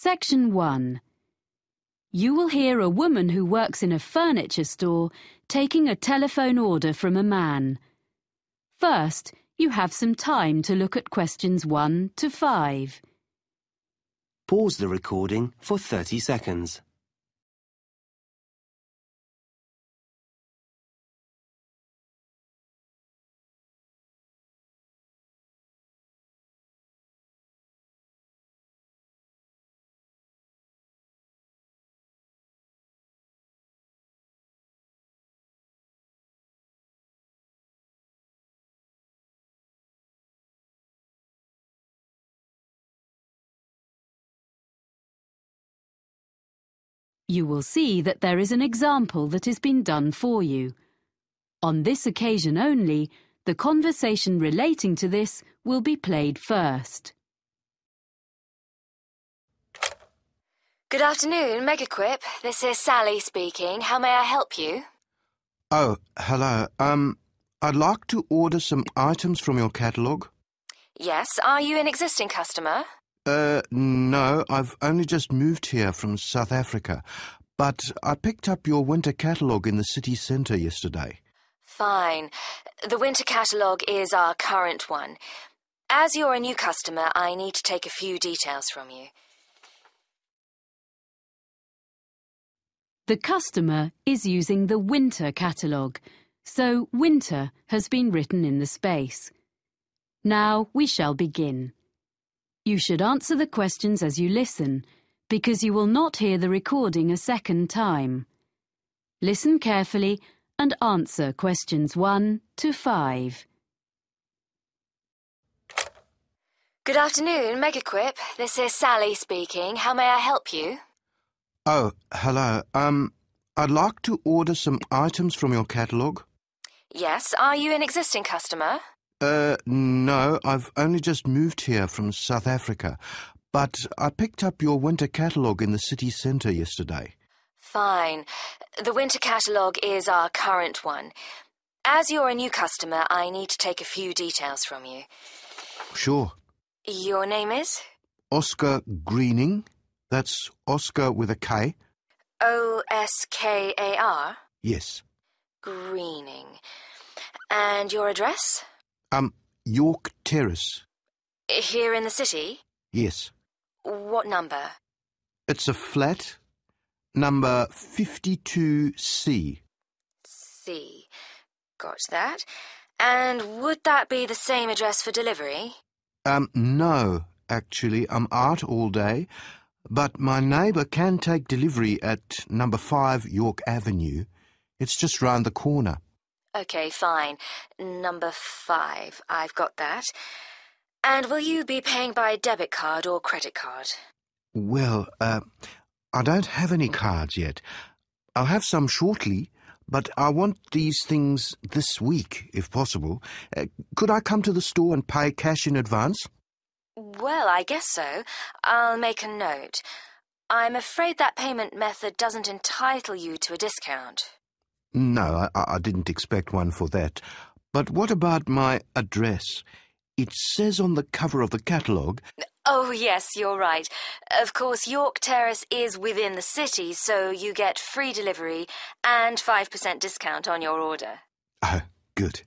Section 1. You will hear a woman who works in a furniture store taking a telephone order from a man. First, you have some time to look at questions 1 to 5. Pause the recording for 30 seconds. You will see that there is an example that has been done for you. On this occasion only, the conversation relating to this will be played first. Good afternoon, Megaquip. This is Sally speaking. How may I help you? Oh, hello. I'd like to order some items from your catalogue. Yes, are you an existing customer? No, I've only just moved here from South Africa, but I picked up your winter catalogue in the city centre yesterday. Fine. The winter catalogue is our current one. As you're a new customer, I need to take a few details from you. The customer is using the winter catalogue, so winter has been written in the space. Now we shall begin. You should answer the questions as you listen, because you will not hear the recording a second time. Listen carefully and answer questions 1 to 5. Good afternoon, Megaquip. This is Sally speaking. How may I help you? Oh, hello. I'd like to order some items from your catalogue. Yes, are you an existing customer? No, I've only just moved here from South Africa, but I picked up your winter catalogue in the city centre yesterday. Fine. The winter catalogue is our current one. As you're a new customer, I need to take a few details from you. Sure. Your name is? Oscar Greening. That's Oscar with a K. O-S-K-A-R? Yes. Greening. And your address? York Terrace. Here in the city? Yes. What number? It's a flat, number 52C. C. Got that. And would that be the same address for delivery? No, actually, I'm out all day, but my neighbour can take delivery at number 5 York Avenue. It's just round the corner. OK, fine. Number 5. I've got that. And will you be paying by debit card or credit card? Well, I don't have any cards yet. I'll have some shortly, but I want these things this week, if possible. Could I come to the store and pay cash in advance? Well, I guess so. I'll make a note. I'm afraid that payment method doesn't entitle you to a discount. No, I didn't expect one for that. But what about my address? It says on the cover of the catalogue... Oh, yes, you're right. Of course, York Terrace is within the city, so you get free delivery and 5% discount on your order. Oh, good.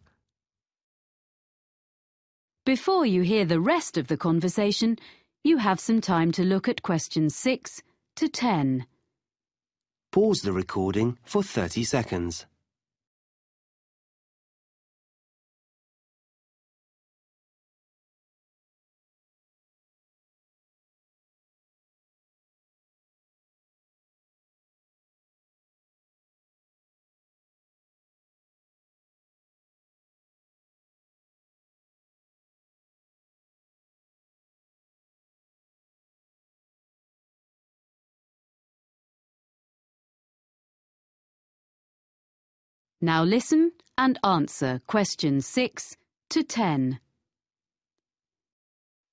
Before you hear the rest of the conversation, you have some time to look at questions 6 to 10. Pause the recording for 30 seconds. Now listen and answer questions 6 to 10.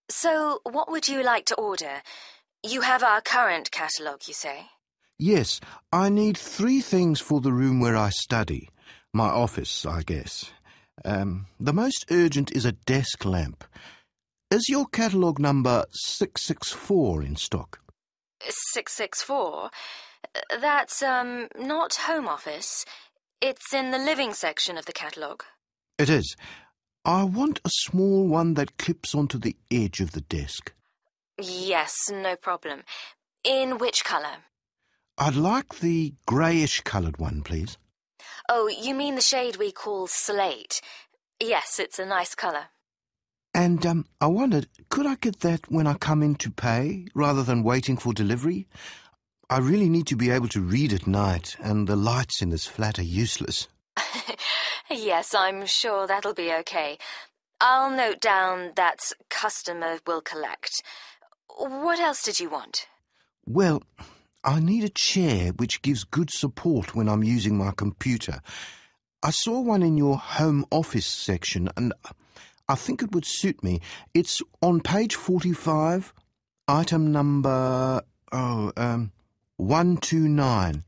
So, what would you like to order? You have our current catalogue, you say? Yes, I need 3 things for the room where I study. My office, I guess. The most urgent is a desk lamp. Is your catalogue number 664 in stock? 664? That's, not Home Office. It's in the living section of the catalogue. It is. I want a small one that clips onto the edge of the desk. Yes, no problem. In which colour? I'd like the greyish-coloured one, please. Oh, you mean the shade we call slate? Yes, it's a nice colour. And I wondered, could I get that when I come in to pay, rather than waiting for delivery? I really need to be able to read at night, and the lights in this flat are useless. Yes, I'm sure that'll be okay. I'll note down that customer will collect. What else did you want? Well, I need a chair which gives good support when I'm using my computer. I saw one in your home office section, and I think it would suit me. It's on page 45, item number 129.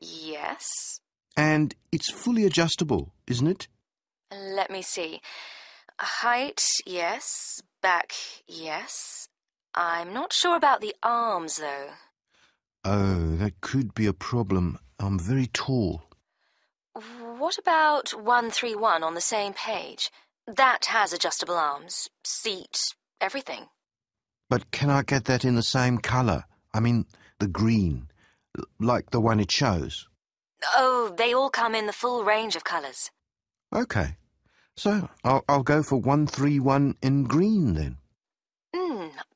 Yes? And it's fully adjustable, isn't it? Let me see. Height, yes. Back, yes. I'm not sure about the arms, though. Oh, that could be a problem. I'm very tall. What about 131 on the same page? That has adjustable arms, seat, everything. But can I get that in the same colour? I mean, the green, like the one it shows. Oh, they all come in the full range of colours. OK. So I'll go for 131 in green then.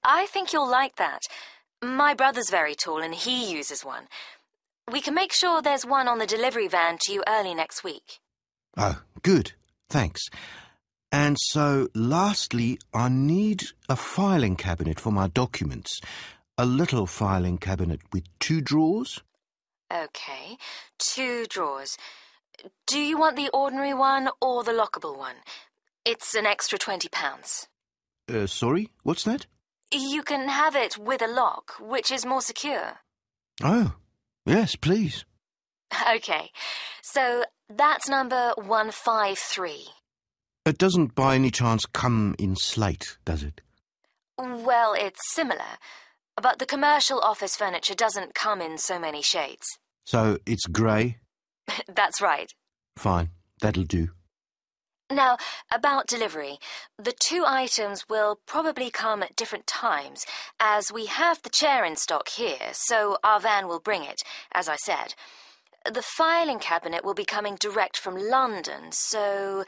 I think you'll like that. My brother's very tall and he uses one. We can make sure there's one on the delivery van to you early next week. Oh, good. Thanks. And so, lastly, I need a filing cabinet for my documents. A little filing cabinet with 2 drawers. OK, 2 drawers. Do you want the ordinary one or the lockable one? It's an extra £20. Sorry, what's that? You can have it with a lock, which is more secure. Oh, yes, please. OK, so that's number 153. It doesn't by any chance come in slate, does it? Well, it's similar, but the commercial office furniture doesn't come in so many shades. So it's grey? That's right. Fine, that'll do. Now, about delivery, the 2 items will probably come at different times, as we have the chair in stock here, so our van will bring it, as I said. The filing cabinet will be coming direct from London, so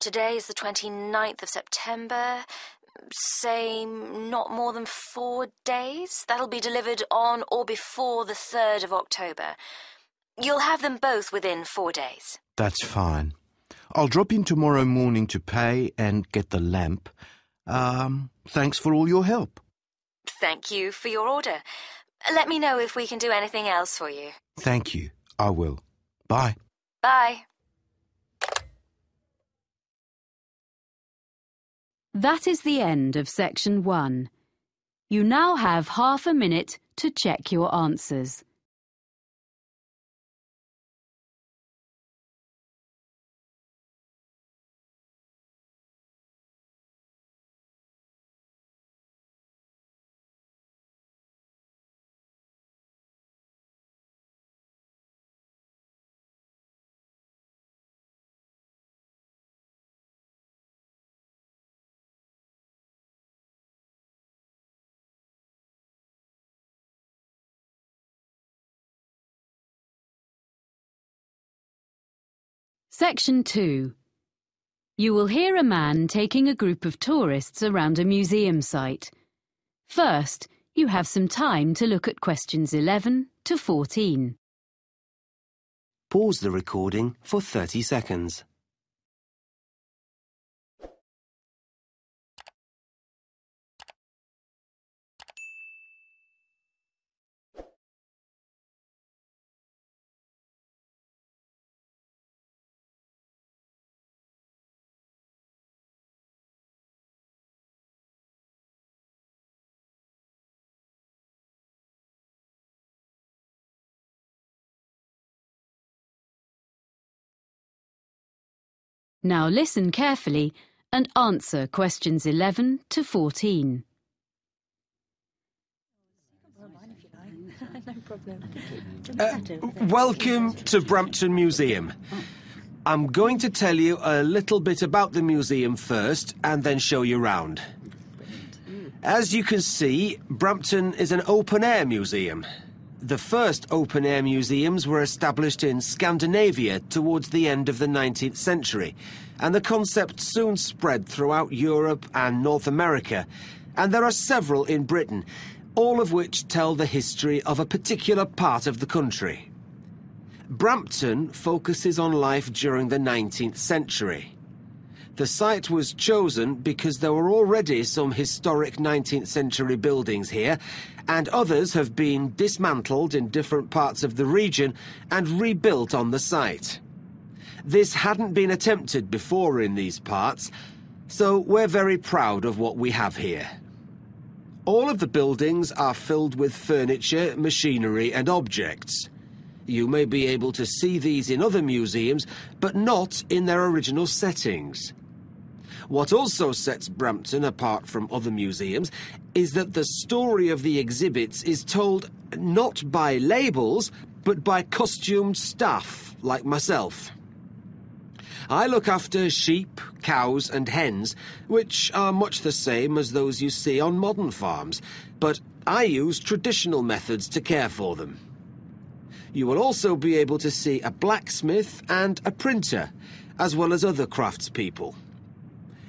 today is the 29th of September. Say not more than 4 days. That'll be delivered on or before the 3rd of October. You'll have them both within 4 days. That's fine. I'll drop in tomorrow morning to pay and get the lamp. Thanks for all your help. Thank you for your order. Let me know if we can do anything else for you. Thank you. I will. Bye. Bye. That is the end of section 1. You now have half a minute to check your answers. Section 2. You will hear a man taking a group of tourists around a museum site. First, you have some time to look at questions 11 to 14. Pause the recording for 30 seconds. Now listen carefully and answer questions 11 to 14. Welcome to Brampton Museum. I'm going to tell you a little bit about the museum first and then show you round. As you can see, Brampton is an open-air museum. The first open-air museums were established in Scandinavia towards the end of the 19th century, and the concept soon spread throughout Europe and North America, and there are several in Britain, all of which tell the history of a particular part of the country. Brampton focuses on life during the 19th century. The site was chosen because there were already some historic 19th century buildings here, and others have been dismantled in different parts of the region and rebuilt on the site. This hadn't been attempted before in these parts, so we're very proud of what we have here. All of the buildings are filled with furniture, machinery and objects. You may be able to see these in other museums, but not in their original settings. What also sets Brampton apart from other museums is that the story of the exhibits is told not by labels, but by costumed staff like myself. I look after sheep, cows and hens, which are much the same as those you see on modern farms, but I use traditional methods to care for them. You will also be able to see a blacksmith and a printer, as well as other craftspeople.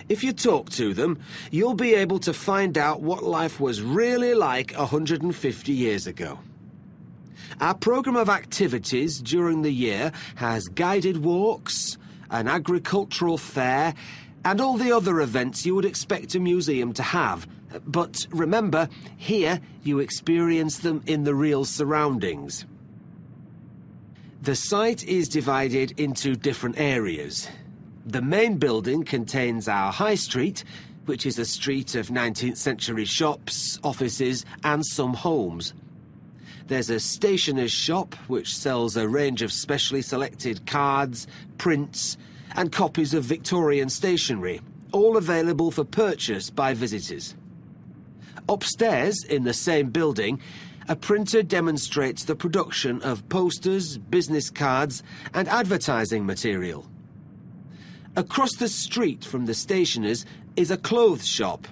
If you talk to them, you'll be able to find out what life was really like 150 years ago. Our programme of activities during the year has guided walks, an agricultural fair, and all the other events you would expect a museum to have. But remember, here you experience them in the real surroundings. The site is divided into different areas. The main building contains our High Street, which is a street of 19th century shops, offices and some homes. There's a stationer's shop which sells a range of specially selected cards, prints and copies of Victorian stationery, all available for purchase by visitors. Upstairs, in the same building, a printer demonstrates the production of posters, business cards and advertising material. Across the street from the stationer's is a clothes shop,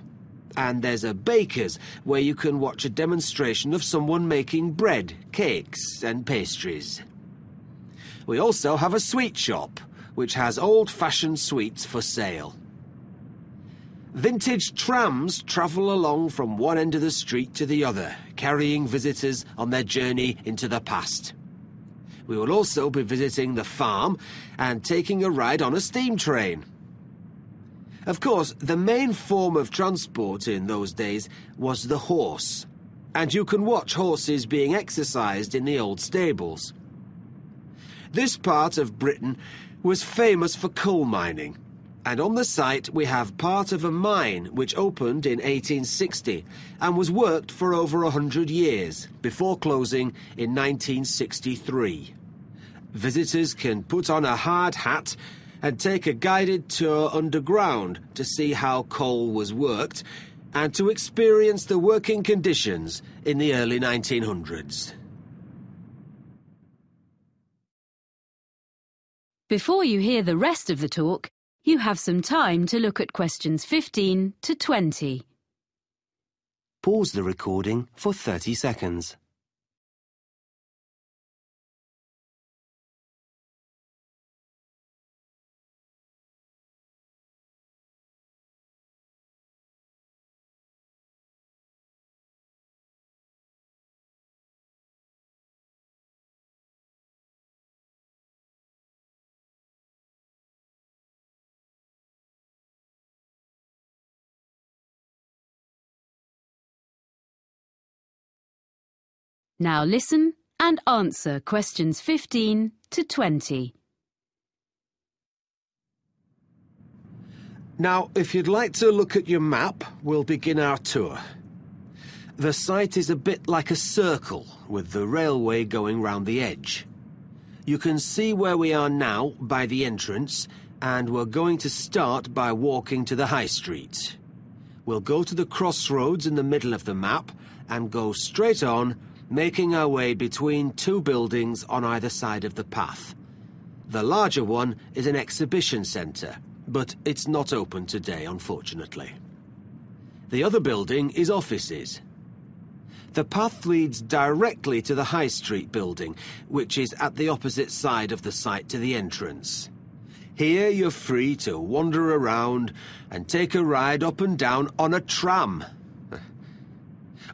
and there's a baker's where you can watch a demonstration of someone making bread, cakes and pastries. We also have a sweet shop, which has old-fashioned sweets for sale. Vintage trams travel along from one end of the street to the other, carrying visitors on their journey into the past. We will also be visiting the farm and taking a ride on a steam train. Of course, the main form of transport in those days was the horse, and you can watch horses being exercised in the old stables. This part of Britain was famous for coal mining, and on the site we have part of a mine which opened in 1860 and was worked for over 100 years before closing in 1963. Visitors can put on a hard hat and take a guided tour underground to see how coal was worked and to experience the working conditions in the early 1900s. Before you hear the rest of the talk, you have some time to look at questions 15 to 20. Pause the recording for 30 seconds. Now listen and answer questions 15 to 20. Now, if you'd like to look at your map, we'll begin our tour. The site is a bit like a circle, with the railway going round the edge. You can see where we are now by the entrance, and we're going to start by walking to the High Street. We'll go to the crossroads in the middle of the map and go straight on, making our way between two buildings on either side of the path. The larger one is an exhibition centre, but it's not open today, unfortunately. The other building is offices. The path leads directly to the High Street building, which is at the opposite side of the site to the entrance. Here you're free to wander around and take a ride up and down on a tram.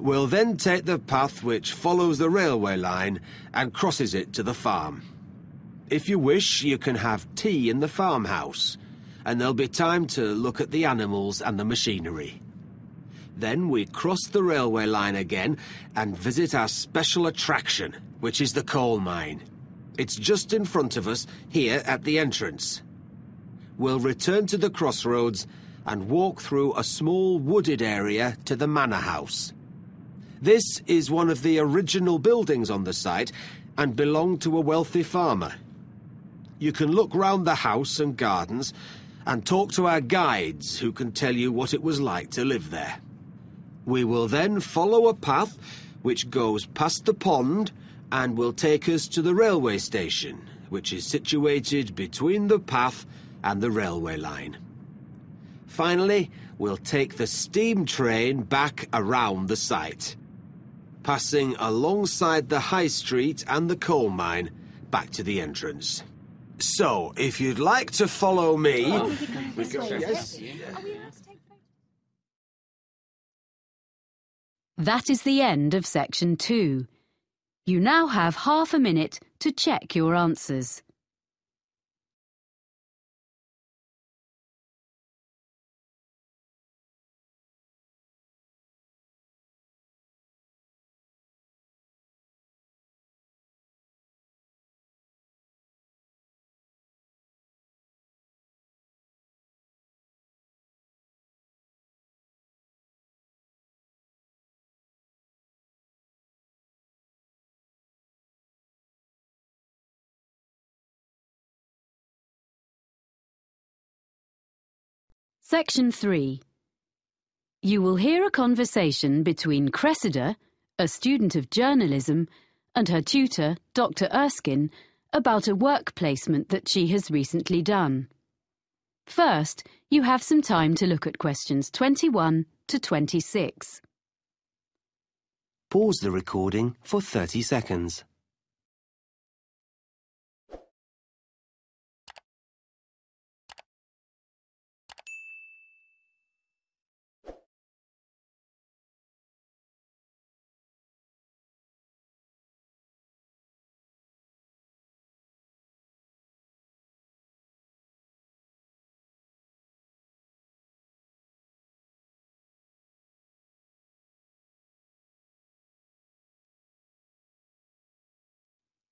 We'll then take the path which follows the railway line and crosses it to the farm. If you wish, you can have tea in the farmhouse, and there'll be time to look at the animals and the machinery. Then we cross the railway line again and visit our special attraction, which is the coal mine. It's just in front of us, here at the entrance. We'll return to the crossroads and walk through a small wooded area to the manor house. This is one of the original buildings on the site and belonged to a wealthy farmer. You can look round the house and gardens and talk to our guides who can tell you what it was like to live there. We will then follow a path which goes past the pond and will take us to the railway station, which is situated between the path and the railway line. Finally, we'll take the steam train back around the site, passing alongside the High Street and the coal mine back to the entrance. So, if you'd like to follow me... That is the end of section 2. You now have half a minute to check your answers. Section 3. You will hear a conversation between Cressida, a student of journalism, and her tutor, Dr. Erskine, about a work placement that she has recently done. First, you have some time to look at questions 21 to 26. Pause the recording for 30 seconds.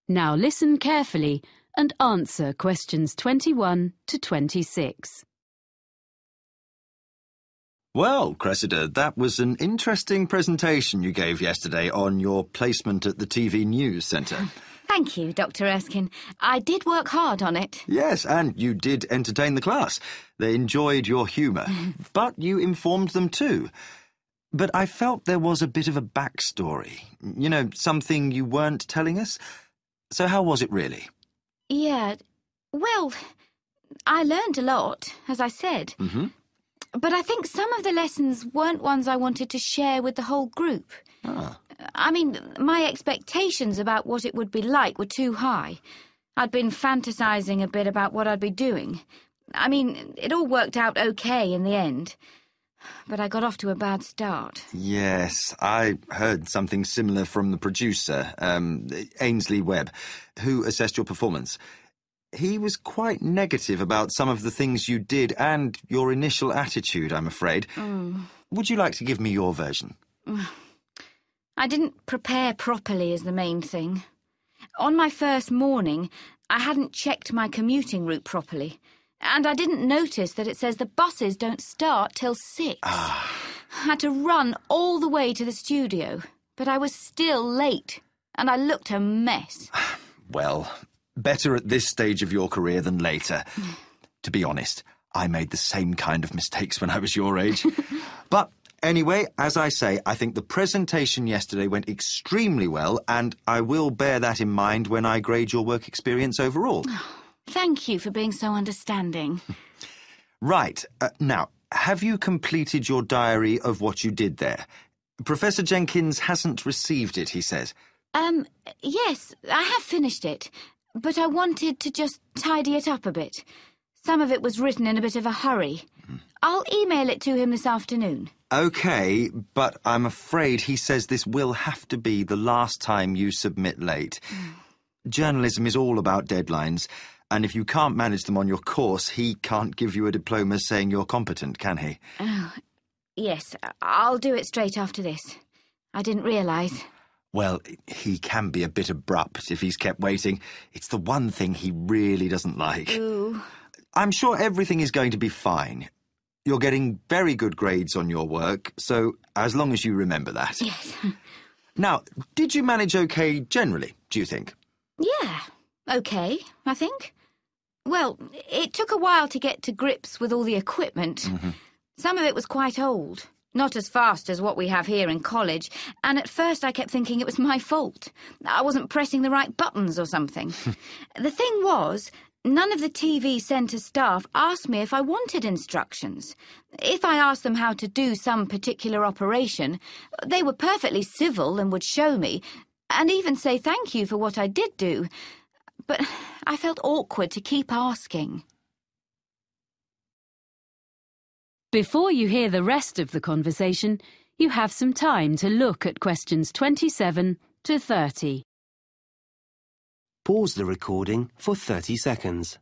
Now listen carefully and answer questions 21 to 26. Well, Cressida, that was an interesting presentation you gave yesterday on your placement at the TV News Centre. Thank you, Dr. Erskine. I did work hard on it. Yes, and you did entertain the class. They enjoyed your humour, but you informed them too. But I felt there was a bit of a backstory. You know, something you weren't telling us. So how was it really? Yeah, well, I learned a lot, as I said. Mm-hmm. But I think some of the lessons weren't ones I wanted to share with the whole group. Ah. I mean, my expectations about what it would be like were too high. I'd been fantasising a bit about what I'd be doing. I mean, it all worked out okay in the end. But I got off to a bad start. Yes, I heard something similar from the producer, Ainsley Webb, who assessed your performance. He was quite negative about some of the things you did and your initial attitude, I'm afraid. Would you like to give me your version? I didn't prepare properly is the main thing. On my first morning, I hadn't checked my commuting route properly. And I didn't notice that it says the buses don't start till 6. I had to run all the way to the studio, but I was still late, and I looked a mess. Well, better at this stage of your career than later. To be honest, I made the same kind of mistakes when I was your age. But Anyway, as I say, I think the presentation yesterday went extremely well, and I will bear that in mind when I grade your work experience overall. Thank you for being so understanding. Right. Now, have you completed your diary of what you did there? Professor Jenkins hasn't received it, he says. Yes, I have finished it, but I wanted to just tidy it up a bit. Some of it was written in a bit of a hurry. I'll email it to him this afternoon. OK, but I'm afraid he says this will have to be the last time you submit late. Journalism is all about deadlines, and if you can't manage them on your course, he can't give you a diploma saying you're competent, can he? Oh, yes, I'll do it straight after this. I didn't realise. Well, he can be a bit abrupt if he's kept waiting. It's the one thing he really doesn't like. Ooh. I'm sure everything is going to be fine. You're getting very good grades on your work, so as long as you remember that. Yes. Now, did you manage OK generally, do you think? Yeah, OK, I think. Well, it took a while to get to grips with all the equipment. Some of it was quite old, not as fast as what we have here in college, and at first I kept thinking it was my fault. I wasn't pressing the right buttons or something. The thing was, none of the TV centre staff asked me if I wanted instructions. If I asked them how to do some particular operation, they were perfectly civil and would show me, and even say thank you for what I did do. But I felt awkward to keep asking. Before you hear the rest of the conversation, you have some time to look at questions 27 to 30. Pause the recording for 30 seconds.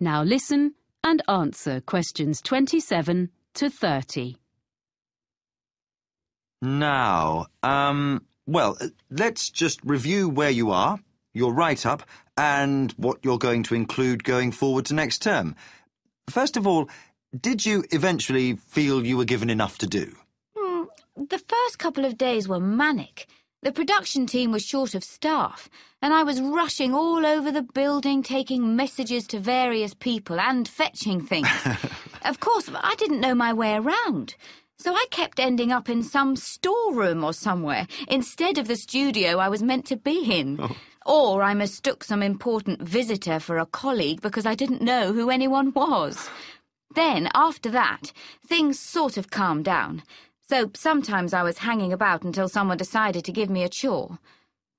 Now listen and answer questions 27 to 30. Now, well, let's just review where you are, your write-up, and what you're going to include going forward to next term. First of all, did you eventually feel you were given enough to do? The first couple of days were manic. The production team was short of staff, and I was rushing all over the building, taking messages to various people and fetching things. Of course, I didn't know my way around, so I kept ending up in some storeroom or somewhere instead of the studio I was meant to be in. Or I mistook some important visitor for a colleague because I didn't know who anyone was. Then, after that, things sort of calmed down. So sometimes I was hanging about until someone decided to give me a chore.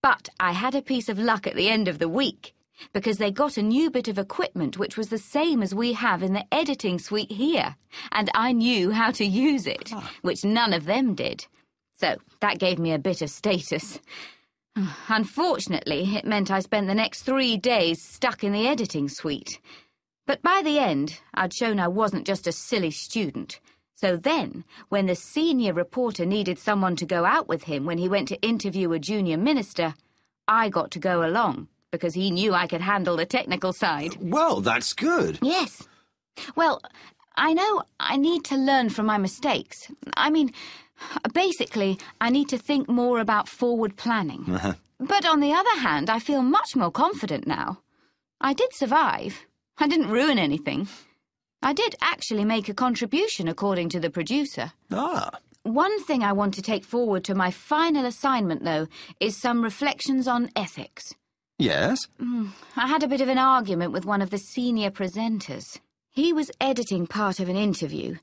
But I had a piece of luck at the end of the week, because they got a new bit of equipment which was the same as we have in the editing suite here, and I knew how to use it, which none of them did. So that gave me a bit of status. Unfortunately, it meant I spent the next 3 days stuck in the editing suite. But by the end, I'd shown I wasn't just a silly student. So then, when the senior reporter needed someone to go out with him when he went to interview a junior minister, I got to go along, because he knew I could handle the technical side. Well, that's good. Yes. Well, I know I need to learn from my mistakes. I mean, basically, I need to think more about forward planning. But on the other hand, I feel much more confident now. I did survive. I didn't ruin anything. I did actually make a contribution, according to the producer. One thing I want to take forward to my final assignment, though, is some reflections on ethics. Yes? I had a bit of an argument with one of the senior presenters. He was editing part of an interview,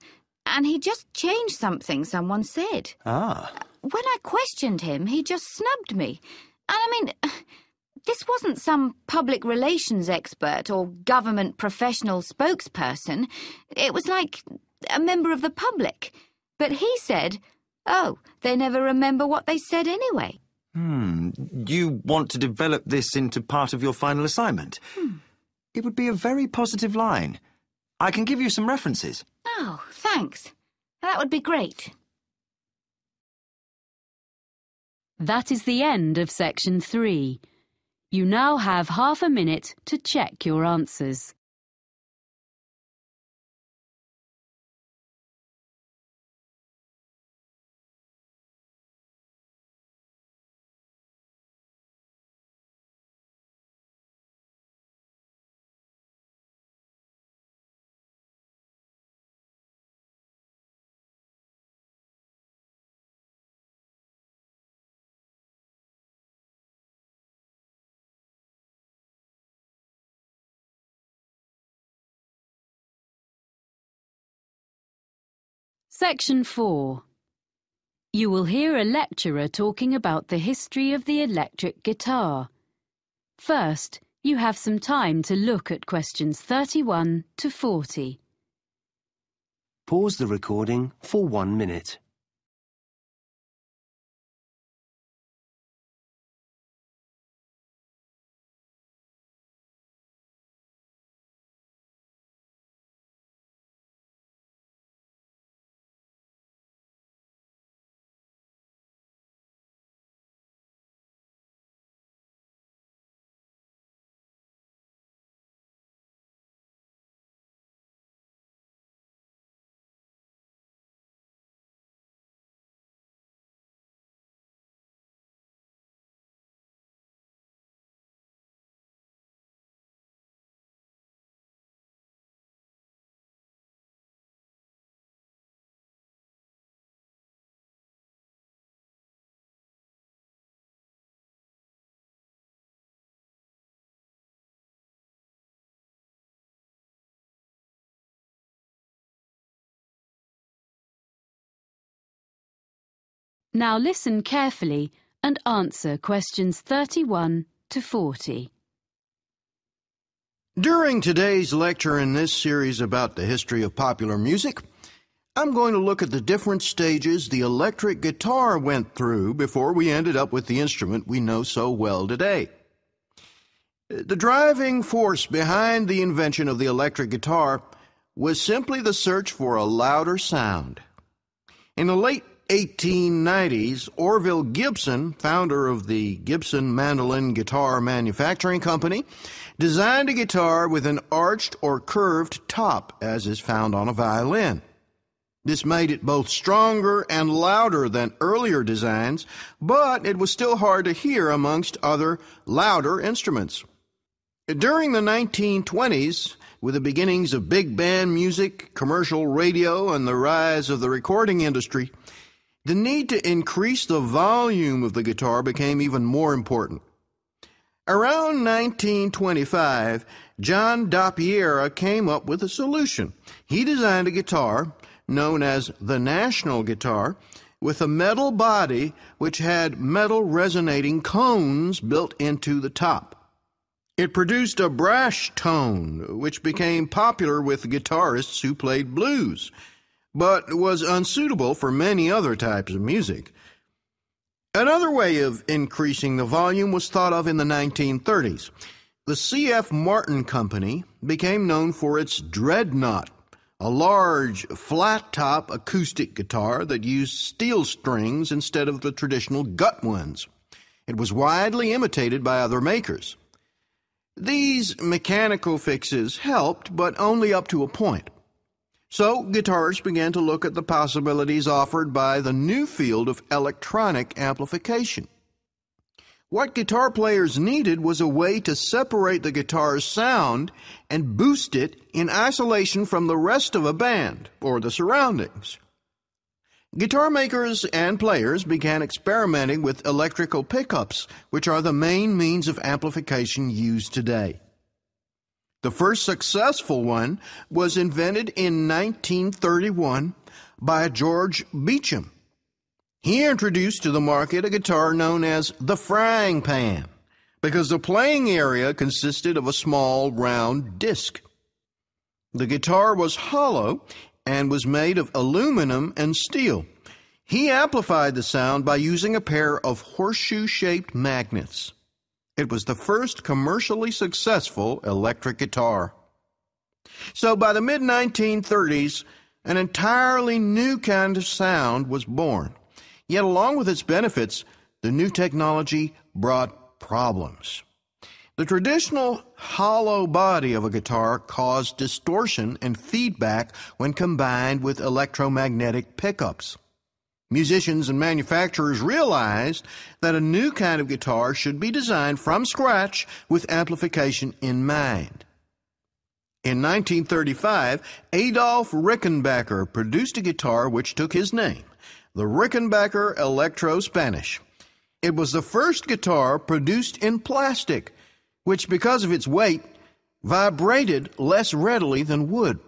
and he just changed something someone said. When I questioned him, he just snubbed me. And I mean, this wasn't some public relations expert or government professional spokesperson. It was like a member of the public. But he said, oh, they never remember what they said anyway. You want to develop this into part of your final assignment? It would be a very positive line. I can give you some references. Oh, thanks. That would be great. That is the end of section 3. You now have half a minute to check your answers. Section 4. You will hear a lecturer talking about the history of the electric guitar. First, you have some time to look at questions 31 to 40. Pause the recording for 1 minute. Now listen carefully and answer questions 31 to 40. During today's lecture in this series about the history of popular music, I'm going to look at the different stages the electric guitar went through before we ended up with the instrument we know so well today. The driving force behind the invention of the electric guitar was simply the search for a louder sound. In the late 1890s, Orville Gibson, founder of the Gibson Mandolin Guitar Manufacturing Company, designed a guitar with an arched or curved top, as is found on a violin. This made it both stronger and louder than earlier designs, but it was still hard to hear amongst other louder instruments. During the 1920s, with the beginnings of big band music, commercial radio, and the rise of the recording industry, the need to increase the volume of the guitar became even more important. Around 1925, John Doppiera came up with a solution. He designed a guitar known as the National Guitar with a metal body which had metal resonating cones built into the top. It produced a brash tone, which became popular with guitarists who played blues, but was unsuitable for many other types of music. Another way of increasing the volume was thought of in the 1930s. The C.F. Martin Company became known for its Dreadnought, a large, flat-top acoustic guitar that used steel strings instead of the traditional gut ones. It was widely imitated by other makers. These mechanical fixes helped, but only up to a point. So guitarists began to look at the possibilities offered by the new field of electronic amplification. What guitar players needed was a way to separate the guitar's sound and boost it in isolation from the rest of a band or the surroundings. Guitar makers and players began experimenting with electrical pickups, which are the main means of amplification used today. The first successful one was invented in 1931 by George Beecham. He introduced to the market a guitar known as the frying pan, because the playing area consisted of a small round disc. The guitar was hollow and was made of aluminum and steel. He amplified the sound by using a pair of horseshoe-shaped magnets. It was the first commercially successful electric guitar. So by the mid-1930s, an entirely new kind of sound was born. Yet along with its benefits, the new technology brought problems. The traditional hollow body of a guitar caused distortion and feedback when combined with electromagnetic pickups. Musicians and manufacturers realized that a new kind of guitar should be designed from scratch with amplification in mind. In 1935, Adolf Rickenbacker produced a guitar which took his name, the Rickenbacker Electro-Spanish. It was the first guitar produced in plastic, which, because of its weight, vibrated less readily than wood.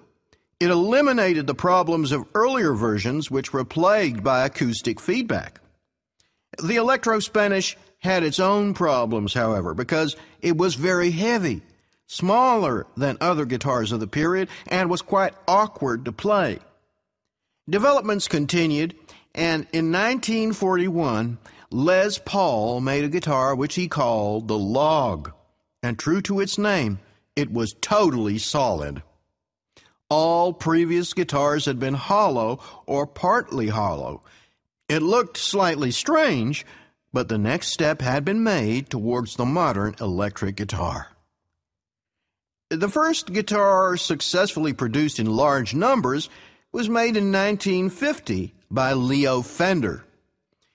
It eliminated the problems of earlier versions, which were plagued by acoustic feedback. The Electro-Spanish had its own problems, however, because it was very heavy, smaller than other guitars of the period, and was quite awkward to play. Developments continued, and in 1941, Les Paul made a guitar which he called the Log. And true to its name, it was totally solid. All previous guitars had been hollow or partly hollow. It looked slightly strange, but the next step had been made towards the modern electric guitar. The first guitar successfully produced in large numbers was made in 1950 by Leo Fender.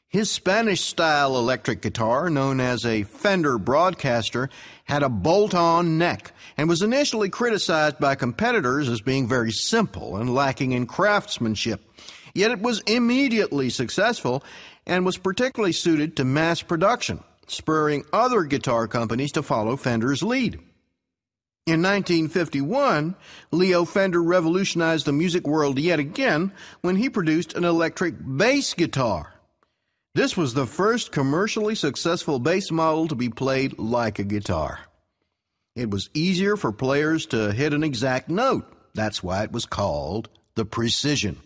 His Spanish-style electric guitar, known as a Fender Broadcaster, had a bolt-on neck and was initially criticized by competitors as being very simple and lacking in craftsmanship. Yet it was immediately successful and was particularly suited to mass production, spurring other guitar companies to follow Fender's lead. In 1951, Leo Fender revolutionized the music world yet again when he produced an electric bass guitar. This was the first commercially successful bass model to be played like a guitar. It was easier for players to hit an exact note. That's why it was called the Precision.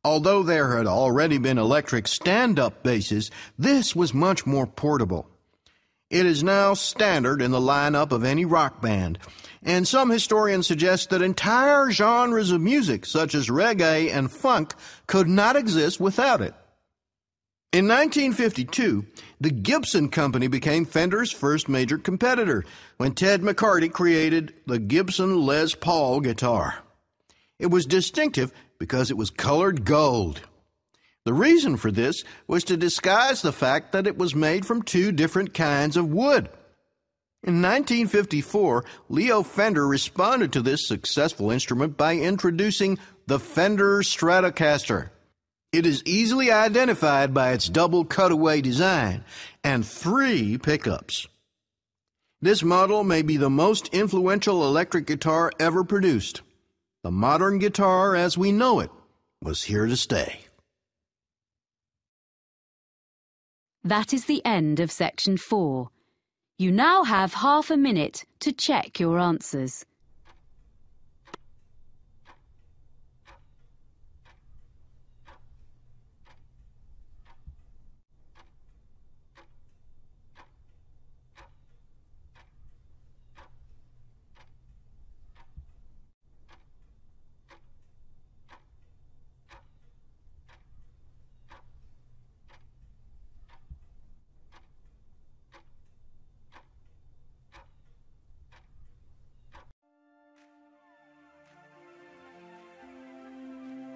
Although there had already been electric stand-up basses, this was much more portable. It is now standard in the lineup of any rock band, and some historians suggest that entire genres of music, such as reggae and funk, could not exist without it. In 1952, the Gibson Company became Fender's first major competitor when Ted McCarty created the Gibson Les Paul guitar. It was distinctive because it was colored gold. The reason for this was to disguise the fact that it was made from two different kinds of wood. In 1954, Leo Fender responded to this successful instrument by introducing the Fender Stratocaster. It is easily identified by its double cutaway design and 3 pickups. This model may be the most influential electric guitar ever produced. The modern guitar as we know it was here to stay. That is the end of section 4. You now have half a minute to check your answers.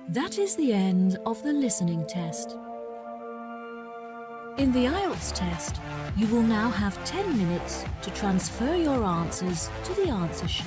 That is the end of the listening test. In the IELTS test, you will now have 10 minutes to transfer your answers to the answer sheet.